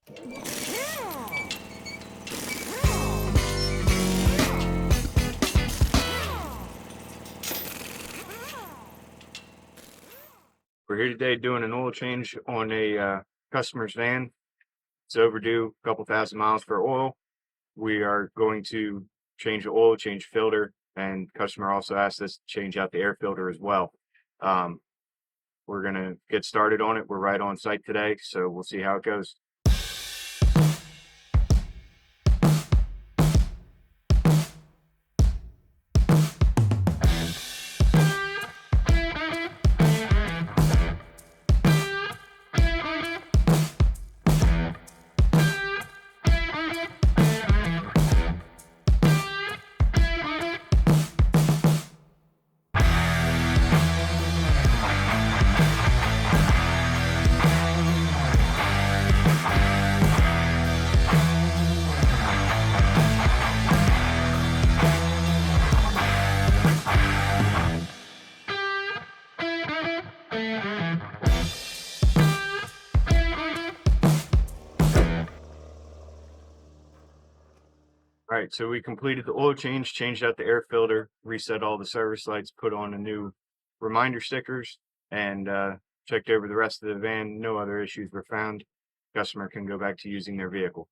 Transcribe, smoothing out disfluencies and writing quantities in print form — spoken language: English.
We're here today doing an oil change on a customer's van. It's overdue, a couple thousand miles for oil. We are going to change the oil, change filter, and customer also asked us to change out the air filter as well. Um, we're gonna get started on it. We're right on site today, so we'll see how it goes. All right, so we completed the oil change, changed out the air filter, reset all the service lights, put on a new reminder stickers, and checked over the rest of the van. No other issues were found. Customer can go back to using their vehicle.